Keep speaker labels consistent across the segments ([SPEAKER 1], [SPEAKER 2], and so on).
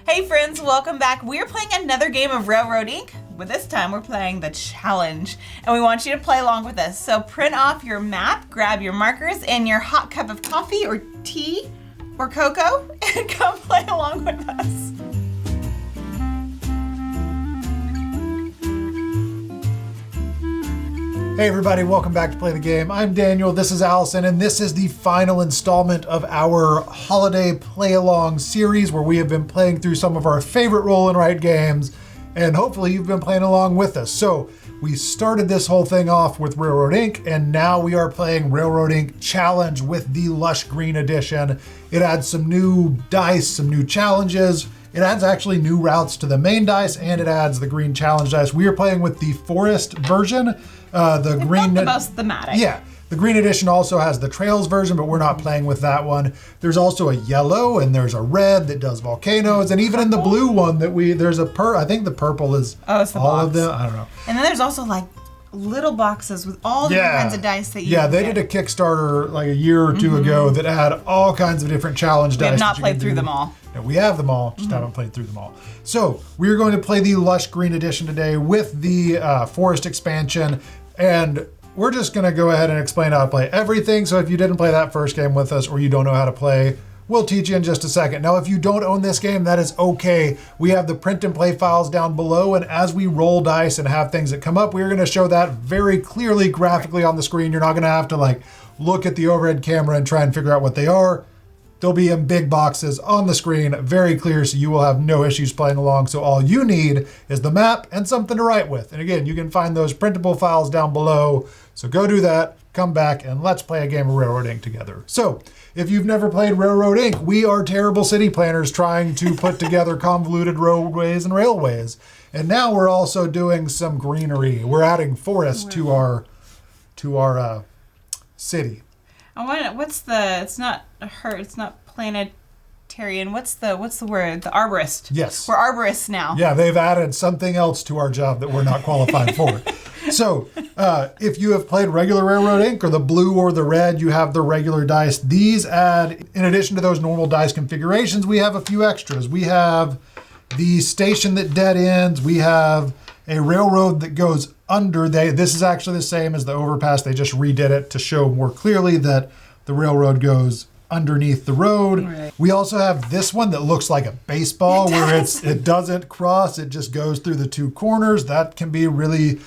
[SPEAKER 1] Hey friends, welcome back. We're playing another game of Railroad Inc., but this time we're playing the challenge, and we want you to play along with us. So print off your map, grab your markers and your hot cup of coffee or tea or cocoa, and come play along with us.
[SPEAKER 2] Hey everybody, welcome back to Play the Game. I'm Daniel, this is Allison, and this is the final installment of our holiday play-along series where we have been playing through some of our favorite roll and write games, and hopefully you've been playing along with us. So we started this whole thing off with Railroad Inc., and now we are playing Railroad Inc. Challenge with the Lush Green Edition. It adds some new dice, some new challenges. It adds actually new routes to the main dice, and it adds the green challenge dice. We are playing with the forest version. The green,
[SPEAKER 1] the most thematic.
[SPEAKER 2] Yeah, the green edition also has the trails version, but we're not playing with that one. There's also a yellow and there's a red that does volcanoes, and even in the blue one there's a I think the purple is
[SPEAKER 1] it's the
[SPEAKER 2] all
[SPEAKER 1] box.
[SPEAKER 2] of them. I don't know.
[SPEAKER 1] And then there's also like little boxes with all different kinds of dice that you can
[SPEAKER 2] they
[SPEAKER 1] get.
[SPEAKER 2] did a Kickstarter like a year or two ago that had all kinds of different challenge dice.
[SPEAKER 1] We have not played through them all.
[SPEAKER 2] No, we have them all, just haven't played through them all. So we are going to play the Lush Green Edition today with the Forest expansion, and we're just going to go ahead and explain how to play everything. So if you didn't play that first game with us or you don't know how to play, we'll teach you in just a second. Now, if you don't own this game, that is okay. We have the print and play files down below, and as we roll dice and have things that come up, we're going to show that very clearly graphically on the screen. You're not going to have to like look at the overhead camera and try and figure out what they are. They'll be in big boxes on the screen, very clear, so you will have no issues playing along. So all you need is the map and something to write with. And again, you can find those printable files down below. So go do that, come back, and let's play a game of Railroad Inc. together. So if you've never played Railroad Inc., we are terrible city planners trying to put together convoluted roadways and railways. And now we're also doing some greenery. We're adding forest to our city.
[SPEAKER 1] I want it's not planetarian. What's the word? The arborist.
[SPEAKER 2] Yes.
[SPEAKER 1] We're arborists now.
[SPEAKER 2] Yeah, they've added something else to our job that we're not qualified for. So if you have played regular Railroad Inc. or the blue or the red, you have the regular dice. These add, in addition to those normal dice configurations, we have a few extras. We have the station that dead ends. We have a railroad that goes under. This is actually the same as the overpass. They just redid it to show more clearly that the railroad goes underneath the road. Right. We also have this one that looks like a baseball where it doesn't cross. It just goes through the two corners. That can be really...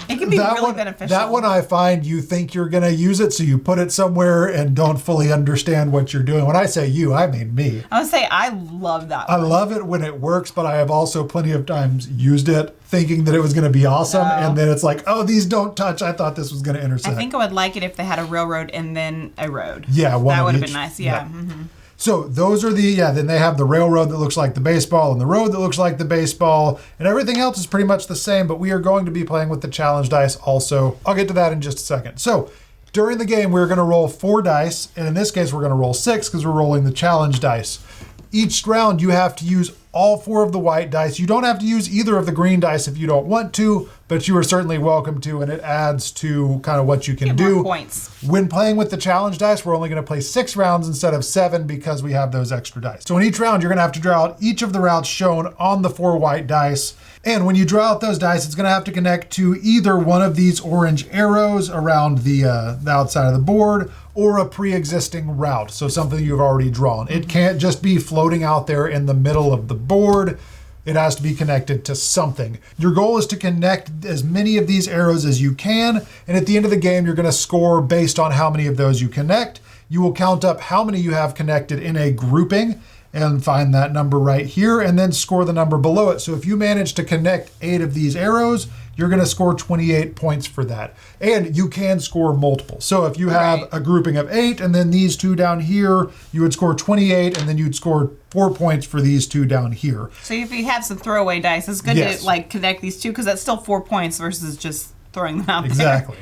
[SPEAKER 1] It can be really beneficial.
[SPEAKER 2] That one I find you think you're going to use it, so you put it somewhere and don't fully understand what you're doing. When I say you, I mean me.
[SPEAKER 1] I would say I love that one.
[SPEAKER 2] I love it when it works, but I have also plenty of times used it thinking that it was going to be awesome, and then it's like, oh, these don't touch. I thought this was going to intersect.
[SPEAKER 1] I think I would like it if they had a railroad and then a road.
[SPEAKER 2] Yeah,
[SPEAKER 1] that would have been nice. Yeah. Mm-hmm.
[SPEAKER 2] So those are then they have the railroad that looks like the baseball and the road that looks like the baseball, and everything else is pretty much the same, but we are going to be playing with the challenge dice also. I'll get to that in just a second. So during the game, we're going to roll 4 dice, and in this case, we're going to roll 6 because we're rolling the challenge dice. Each round, you have to use all 4 of the white dice. You don't have to use either of the green dice if you don't want to, but you are certainly welcome to, and it adds to kind of what you can do.
[SPEAKER 1] More points.
[SPEAKER 2] When playing with the challenge dice, we're only going to play 6 rounds instead of 7 because we have those extra dice. So in each round, you're going to have to draw out each of the routes shown on the 4 white dice. And when you draw out those dice, it's going to have to connect to either one of these orange arrows around the outside of the board, or a pre-existing route, so something you've already drawn. It can't just be floating out there in the middle of the board. It has to be connected to something. Your goal is to connect as many of these arrows as you can, and at the end of the game, you're going to score based on how many of those you connect. You will count up how many you have connected in a grouping and find that number right here, and then score the number below it. So if you manage to connect 8 of these arrows, you're going to score 28 points for that. And you can score multiple. So if you have a grouping of 8 and then these 2 down here, you would score 28, and then you'd score 4 points for these 2 down here.
[SPEAKER 1] So if you have some throwaway dice, it's good to like connect these 2 because that's still 4 points versus just throwing them out there.
[SPEAKER 2] Exactly.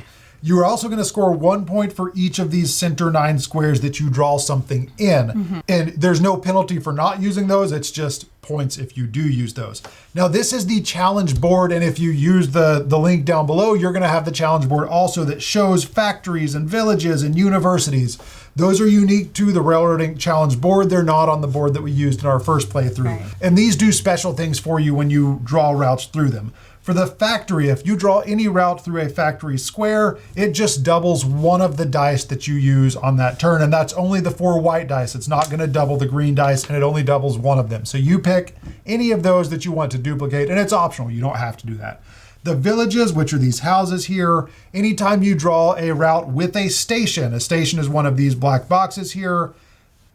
[SPEAKER 2] You are also going to score 1 point for each of these center 9 squares that you draw something in. And there's no penalty for not using those. It's just points if you do use those. Now, this is the challenge board, and if you use the link down below, you're going to have the challenge board also that shows factories and villages and universities. Those are unique to the Railroading Challenge board. They're not on the board that we used in our first playthrough.
[SPEAKER 1] Right.
[SPEAKER 2] And these do special things for you when you draw routes through them. For the factory, if you draw any route through a factory square, it just doubles one of the dice that you use on that turn, and that's only the 4 white dice. It's not going to double the green dice, and it only doubles one of them. So you pick any of those that you want to duplicate, and it's optional. You don't have to do that. The villages, which are these houses here, anytime you draw a route with a station is one of these black boxes here,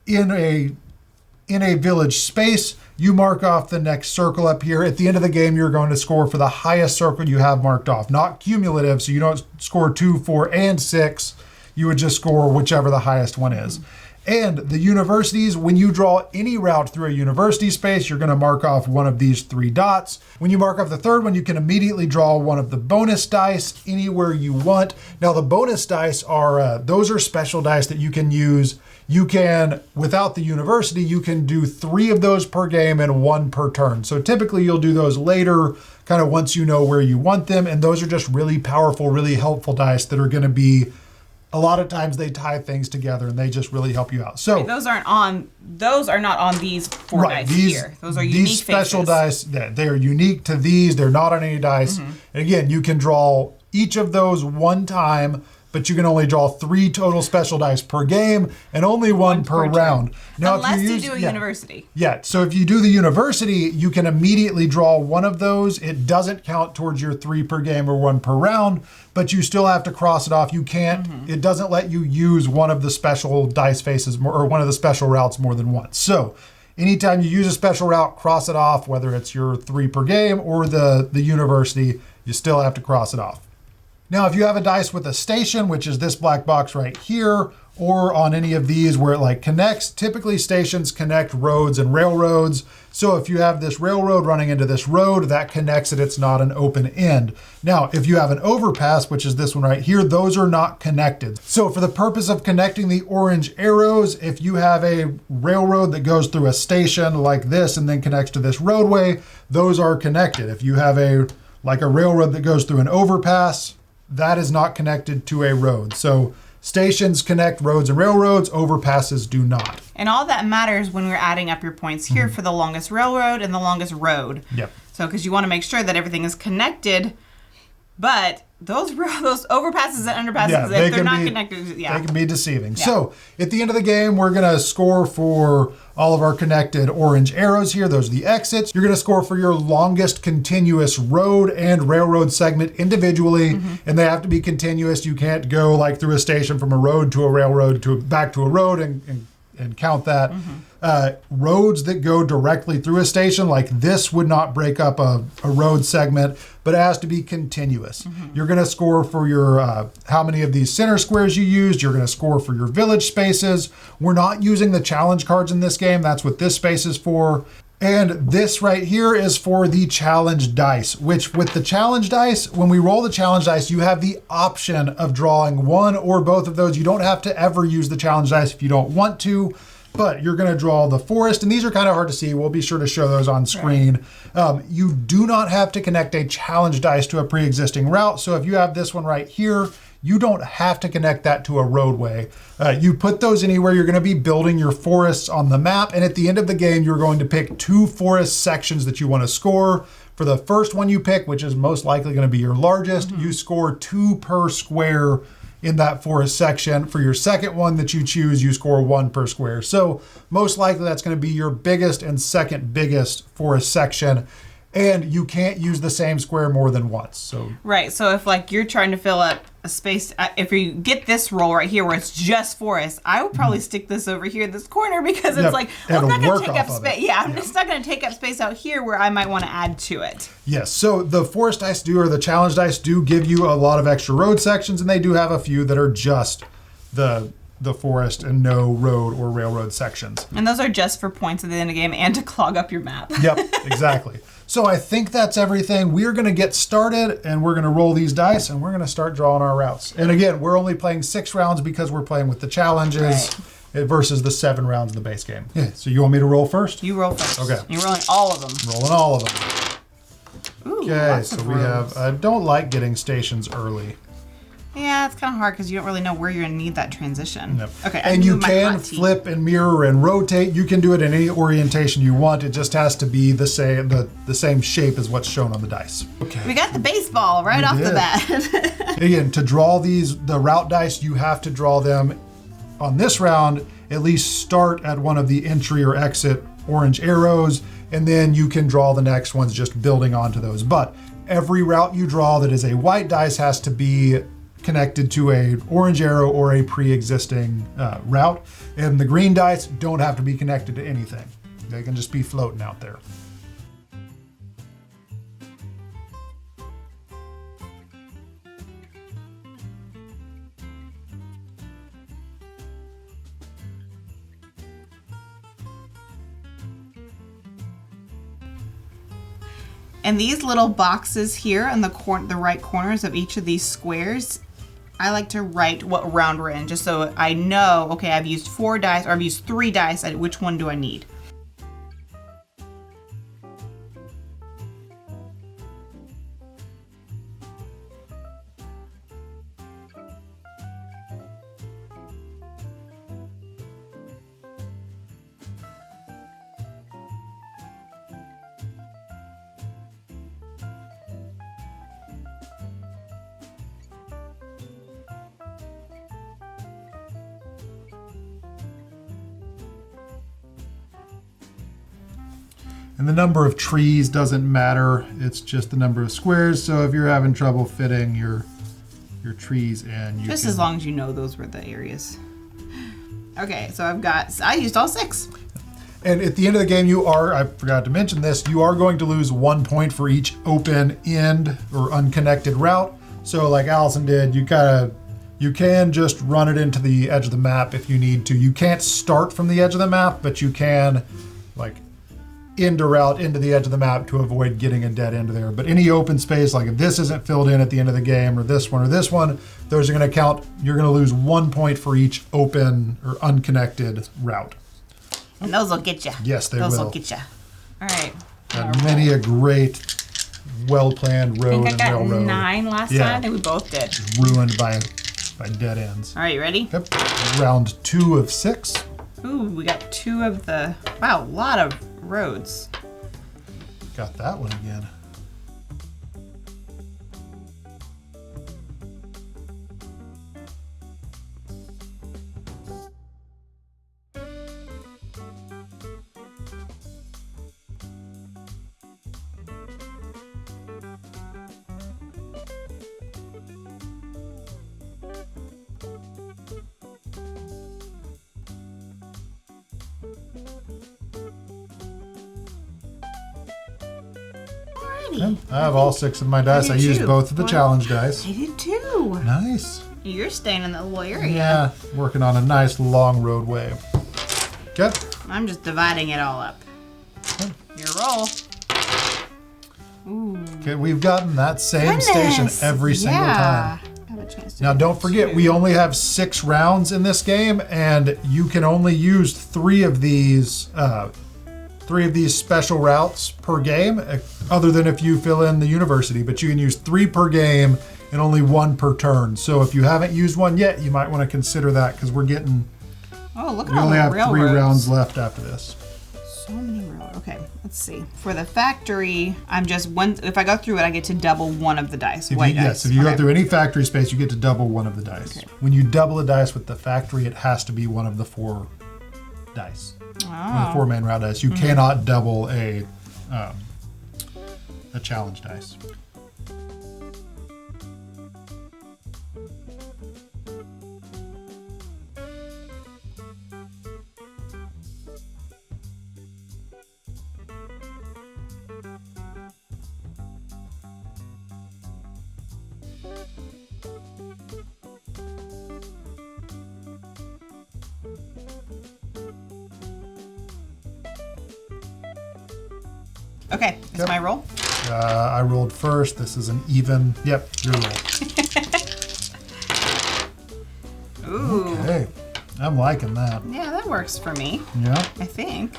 [SPEAKER 2] in a village space, you mark off the next circle up here. At the end of the game, you're going to score for the highest circle you have marked off, not cumulative, so you don't score 2, 4, and 6. You would just score whichever the highest one is. And the universities, when you draw any route through a university space, you're going to mark off one of these 3 dots. When you mark off the third one, you can immediately draw one of the bonus dice anywhere you want. Now, the bonus dice are, those are special dice that you can use. You can, without the university, you can do 3 of those per game and 1 per turn. So typically you'll do those later, kind of once you know where you want them. And those are just really powerful, really helpful dice that are going to be, a lot of times they tie things together and they just really help you out. So
[SPEAKER 1] those are not on these 4 dice here. Those are unique
[SPEAKER 2] these special dice. They are unique to these. They're not on any dice. And again, you can draw each of those 1 time, but you can only draw 3 total special dice per game and only 1 per round. Now,
[SPEAKER 1] unless
[SPEAKER 2] if
[SPEAKER 1] you do a university.
[SPEAKER 2] Yeah, so if you do the university, you can immediately draw 1 of those. It doesn't count towards your 3 per game or 1 per round, but you still have to cross it off. You can't, it doesn't let you use one of the special dice faces or one of the special routes more than once. So anytime you use a special route, cross it off, whether it's your 3 per game or the university, you still have to cross it off. Now, if you have a dice with a station, which is this black box right here, or on any of these where it like connects, typically stations connect roads and railroads. So if you have this railroad running into this road, that connects it, it's not an open end. Now, if you have an overpass, which is this one right here, those are not connected. So for the purpose of connecting the orange arrows, if you have a railroad that goes through a station like this and then connects to this roadway, those are connected. If you have a railroad that goes through an overpass, that is not connected to a road. So stations connect roads and railroads, overpasses do not.
[SPEAKER 1] And all that matters when we're adding up your points here for the longest railroad and the longest road.
[SPEAKER 2] Yep.
[SPEAKER 1] So, because you want to make sure that everything is connected, but those overpasses and underpasses, if they're not connected, they
[SPEAKER 2] can be deceiving. Yeah. So at the end of the game, we're going to score for all of our connected orange arrows here. Those are the exits. You're going to score for your longest continuous road and railroad segment individually, and they have to be continuous. You can't go like through a station from a road to a railroad to back to a road and count that. Roads that go directly through a station, like this, would not break up a road segment, but it has to be continuous. You're going to score for your how many of these center squares you used. You're going to score for your village spaces. We're not using the challenge cards in this game. That's what this space is for. And this right here is for the challenge dice, which with the challenge dice, when we roll the challenge dice, you have the option of drawing 1 or both of those. You don't have to ever use the challenge dice if you don't want to, but you're going to draw the forest, and these are kind of hard to see. We'll be sure to show those on screen. Right. You do not have to connect a challenge dice to a pre-existing route. So if you have this one right here, you don't have to connect that to a roadway. You put those anywhere. You're going to be building your forests on the map, and at the end of the game, you're going to pick 2 forest sections that you want to score. For the first one you pick, which is most likely going to be your largest, you score 2 per square in that forest section. For your second one that you choose, you score 1 per square. So most likely that's going to be your biggest and second biggest forest section. And you can't use the same square more than once. So
[SPEAKER 1] right. So if like you're trying to fill up a space, if you get this roll right here where it's just forest, I would probably stick this over here in this corner because it's like, well, it's not going to take up space. It's not going to take up space out here where I might want to add to it.
[SPEAKER 2] Yes. So the forest dice or the challenge dice do give you a lot of extra road sections, and they do have a few that are just the forest and no road or railroad sections.
[SPEAKER 1] And those are just for points at the end of the game and to clog up your map.
[SPEAKER 2] Yep, exactly. So I think that's everything. We're going to get started and we're going to roll these dice and we're going to start drawing our routes. And again, we're only playing 6 rounds because we're playing with the challenges versus the 7 rounds in the base game. Yeah. So you want me to roll first?
[SPEAKER 1] You roll first.
[SPEAKER 2] Okay.
[SPEAKER 1] You're rolling all of them.
[SPEAKER 2] Rolling all of them.
[SPEAKER 1] Ooh,
[SPEAKER 2] Okay, so we have, I don't like getting stations early.
[SPEAKER 1] Yeah, it's kind of hard because you don't really know where you're going to need that transition.
[SPEAKER 2] Yep.
[SPEAKER 1] Okay,
[SPEAKER 2] and you can flip and mirror and rotate. You can do it in any orientation you want. It just has to be the same shape as what's shown on the dice. Okay.
[SPEAKER 1] We got the baseball right off the bat.
[SPEAKER 2] Again, to draw the route dice, you have to draw them on this round, at least start at one of the entry or exit orange arrows, and then you can draw the next ones just building onto those. But every route you draw that is a white dice has to be connected to a orange arrow or a pre-existing route, and the green dice don't have to be connected to anything. They can just be floating out there.
[SPEAKER 1] And these little boxes here in the right corners of each of these squares, I like to write what round we're in, just so I know, okay, I've used 4 dice, or I've used 3 dice, which one do I need?
[SPEAKER 2] And the number of trees doesn't matter. It's just the number of squares. So if you're having trouble fitting your trees in,
[SPEAKER 1] just as long as you know those were the areas. Okay, so I used all 6.
[SPEAKER 2] And at the end of the game, I forgot to mention this, you are going to lose 1 point for each open end or unconnected route. So like Allison did, you can just run it into the edge of the map if you need to. You can't start from the edge of the map, but you can like end a route into the edge of the map to avoid getting a dead end there. But any open space, like if this isn't filled in at the end of the game, or this one, those are going to count. You're going to lose 1 point for each open or unconnected route.
[SPEAKER 1] And those will get you.
[SPEAKER 2] Yes, they will.
[SPEAKER 1] Those will get you. All right.
[SPEAKER 2] And many a great, well-planned road
[SPEAKER 1] I think I got
[SPEAKER 2] and railroad.
[SPEAKER 1] 9 last time. I think we both did.
[SPEAKER 2] Ruined by dead ends.
[SPEAKER 1] All right, you ready?
[SPEAKER 2] Yep. Round 2 of 6.
[SPEAKER 1] Ooh, we got 2 of the, wow, a lot of roads.
[SPEAKER 2] Got that one again. Yeah, I have all 6 of my dice. I used both of the challenge dice.
[SPEAKER 1] I did too.
[SPEAKER 2] Nice.
[SPEAKER 1] You're staying in the little area.
[SPEAKER 2] Yeah, working on a nice long roadway. Okay.
[SPEAKER 1] I'm just dividing it all up.
[SPEAKER 2] Okay.
[SPEAKER 1] Your roll. Ooh.
[SPEAKER 2] Okay, we've gotten that same station every single time. Now don't forget, we only have 6 rounds in this game, and you can only use 3 of these special routes per game, other than if you fill in the university. But you can use 3 per game and only 1 per turn. So if you haven't used one yet, you might want to consider that, because we only have 3 rounds left after this.
[SPEAKER 1] So many railroads. Okay, let's see. For the factory, if I go through it, I get to double 1 of the dice.
[SPEAKER 2] Yes, if you go through any factory space, you get to double 1 of the dice. Okay. When you double a dice with the factory, it has to be one of the 4 dice. One of the 4 main route dice. You cannot double a challenge dice.
[SPEAKER 1] Okay, is my roll?
[SPEAKER 2] I rolled first. This is an even. Yep, your roll.
[SPEAKER 1] Ooh.
[SPEAKER 2] Okay, I'm liking that.
[SPEAKER 1] Yeah, that works for me.
[SPEAKER 2] Yeah.
[SPEAKER 1] I think.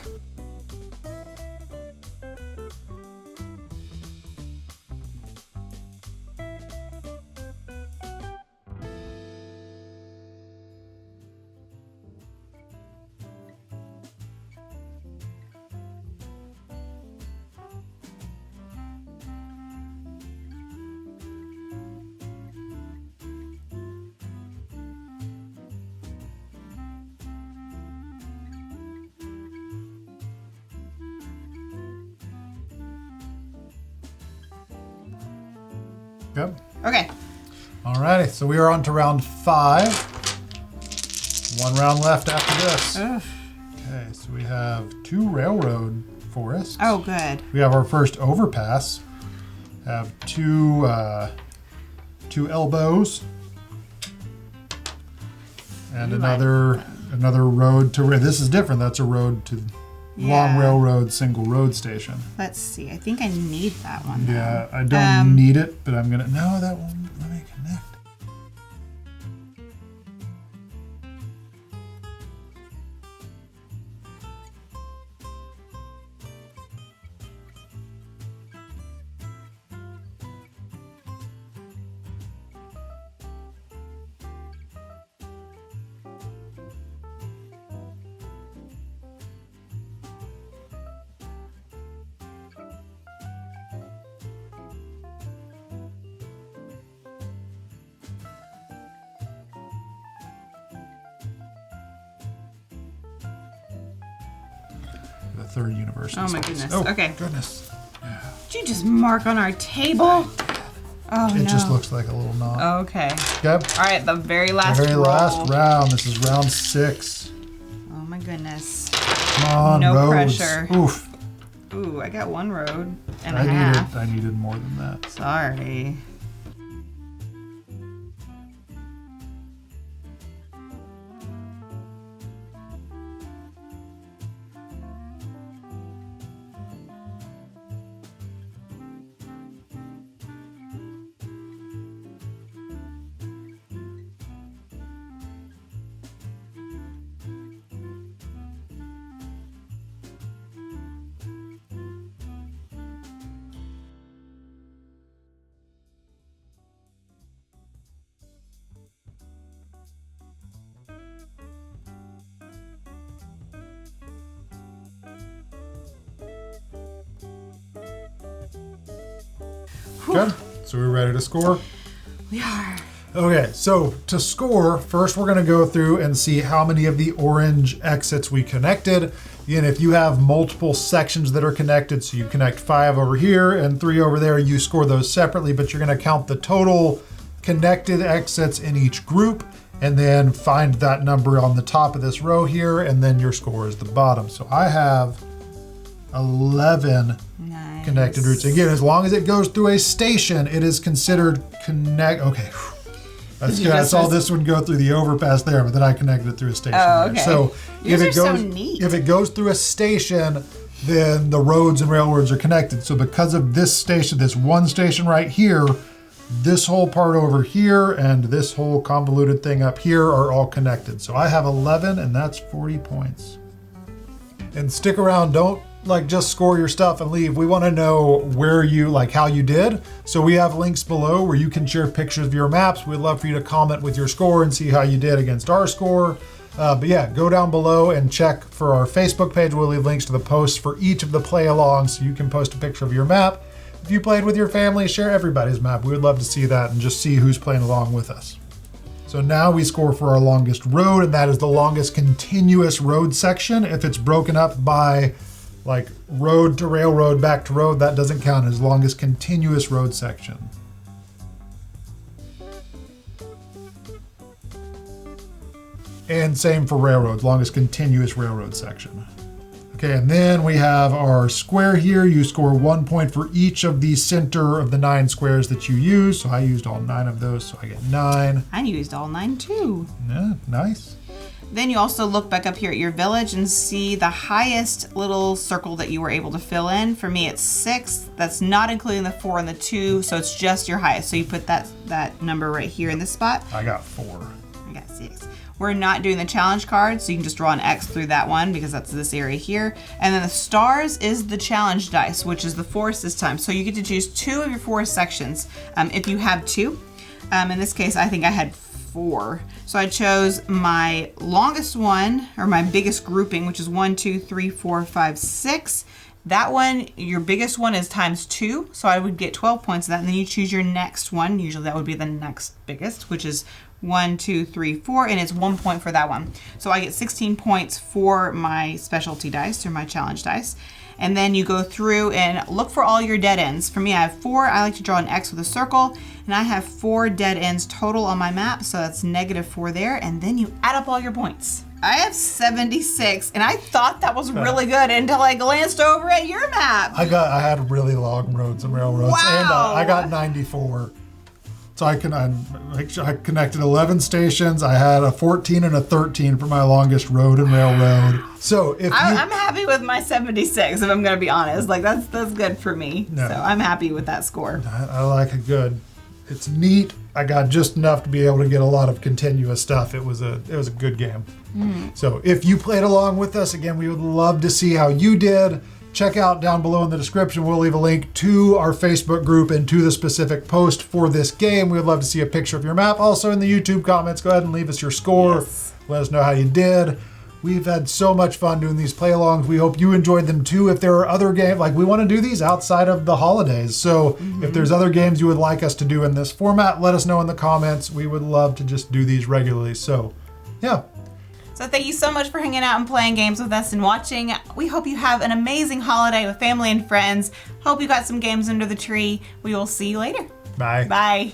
[SPEAKER 2] Good.
[SPEAKER 1] Okay.
[SPEAKER 2] Alrighty, so we are on to round 5. 1 round left after this.
[SPEAKER 1] Ugh.
[SPEAKER 2] Okay, so we have 2 railroad forests.
[SPEAKER 1] Oh, good.
[SPEAKER 2] We have our first overpass. Have 2 elbows. And another road to. This is different. That's a road to long railroad single road station.
[SPEAKER 1] Let's see. I think I need that one. Though.
[SPEAKER 2] Yeah, I don't need it, but I'm gonna. No, that won't let me connect. The third university.
[SPEAKER 1] Oh my
[SPEAKER 2] space.
[SPEAKER 1] goodness.
[SPEAKER 2] Oh,
[SPEAKER 1] Okay.
[SPEAKER 2] Goodness.
[SPEAKER 1] Did you just mark on our table? Oh,
[SPEAKER 2] It
[SPEAKER 1] no.
[SPEAKER 2] just looks like a little knot.
[SPEAKER 1] Okay.
[SPEAKER 2] Okay.
[SPEAKER 1] All right, the very last
[SPEAKER 2] The very
[SPEAKER 1] roll.
[SPEAKER 2] last round. This is round 6.
[SPEAKER 1] Oh my goodness.
[SPEAKER 2] Come on,
[SPEAKER 1] No
[SPEAKER 2] roads.
[SPEAKER 1] pressure.
[SPEAKER 2] Oof.
[SPEAKER 1] Ooh, I got 1 road and a half.
[SPEAKER 2] I needed more than that.
[SPEAKER 1] Sorry.
[SPEAKER 2] Good. So we're ready to score?
[SPEAKER 1] We are.
[SPEAKER 2] Okay, so to score, first we're going to go through and see how many of the orange exits we connected. Again, if you have multiple sections that are connected, so you connect 5 over here and 3 over there, you score those separately, but you're going to count the total connected exits in each group and then find that number on the top of this row here, and then your score is the bottom. So I have 11
[SPEAKER 1] Nice.
[SPEAKER 2] connected routes. Again, as long as it goes through a station, it is considered connect. Okay. That's good. I saw this one go through the overpass there, but then I connected it through a station.
[SPEAKER 1] Oh,
[SPEAKER 2] there.
[SPEAKER 1] okay.
[SPEAKER 2] So
[SPEAKER 1] Yours
[SPEAKER 2] if
[SPEAKER 1] are
[SPEAKER 2] it
[SPEAKER 1] so
[SPEAKER 2] goes,
[SPEAKER 1] neat.
[SPEAKER 2] if it goes through a station, then the roads and railroads are connected. So because of this station, this one station right here, this whole part over here and this whole convoluted thing up here are all connected. So I have 11, and that's 40 points. And stick around. Don't just score your stuff and leave. We want to know where you how you did. So we have links below where you can share pictures of your maps. We'd love for you to comment with your score and see how you did against our score. But yeah, go down below and check for our Facebook page. We'll leave links to the posts for each of the play alongs so you can post a picture of your map. If you played with your family, share everybody's map. We would love to see that and just see who's playing along with us. So now we score for our longest road, and that is the longest continuous road section. If it's broken up by road to railroad, back to road, that doesn't count as longest continuous road section. And same for railroads, longest continuous railroad section. Okay, and then we have our square here. You score 1 point for each of the center of the 9 squares that you use. So I used all 9 of those, so I get 9.
[SPEAKER 1] I used all 9 too.
[SPEAKER 2] Yeah, nice.
[SPEAKER 1] Then you also look back up here at your village and see the highest little circle that you were able to fill in. For me, it's 6. That's not including the 4 and the 2, so it's just your highest. So you put that number right here in this spot.
[SPEAKER 2] I got 4.
[SPEAKER 1] I got 6. We're not doing the challenge card, so you can just draw an X through that one because that's this area here. And then the stars is the challenge dice, which is the forest this time. So you get to choose 2 of your forest sections if you have 2. In this case, I think I had 4. So I chose my longest one, or my biggest grouping, which is 1, 2, 3, 4, 5, 6. That one, your biggest one is times 2, so I would get 12 points of that, and then you choose your next one. Usually that would be the next biggest, which is 1, 2, 3, 4, and it's 1 point for that one. So I get 16 points for my specialty dice, or my challenge dice. And then you go through and look for all your dead ends. For me, I have 4. I like to draw an X with a circle, and I have 4 dead ends total on my map, so that's -4 there, and then you add up all your points. I have 76, and I thought that was really good until I glanced over at your map.
[SPEAKER 2] I had really long roads and railroads, and I got 94. So I connected 11 stations. I had a 14 and a 13 for my longest road and railroad. So
[SPEAKER 1] I'm happy with my 76, if I'm going to be honest. Like that's good for me.
[SPEAKER 2] No.
[SPEAKER 1] So I'm happy with that score.
[SPEAKER 2] I like it good. It's neat. I got just enough to be able to get a lot of continuous stuff. It was a good game. So if you played along with us, again, we would love to see how you did. Check out down below in the description. We'll leave a link to our Facebook group and to the specific post for this game. We would love to see a picture of your map. Also in the YouTube comments, go ahead and leave us your score.
[SPEAKER 1] Yes.
[SPEAKER 2] Let us know how you did. We've had so much fun doing these play-alongs. We hope you enjoyed them too. If there are other games, like we want to do these outside of the holidays. So if there's other games you would like us to do in this format, let us know in the comments. We would love to just do these regularly. So yeah.
[SPEAKER 1] So thank you so much for hanging out and playing games with us and watching. We hope you have an amazing holiday with family and friends. Hope you got some games under the tree. We will see you later.
[SPEAKER 2] Bye.
[SPEAKER 1] Bye.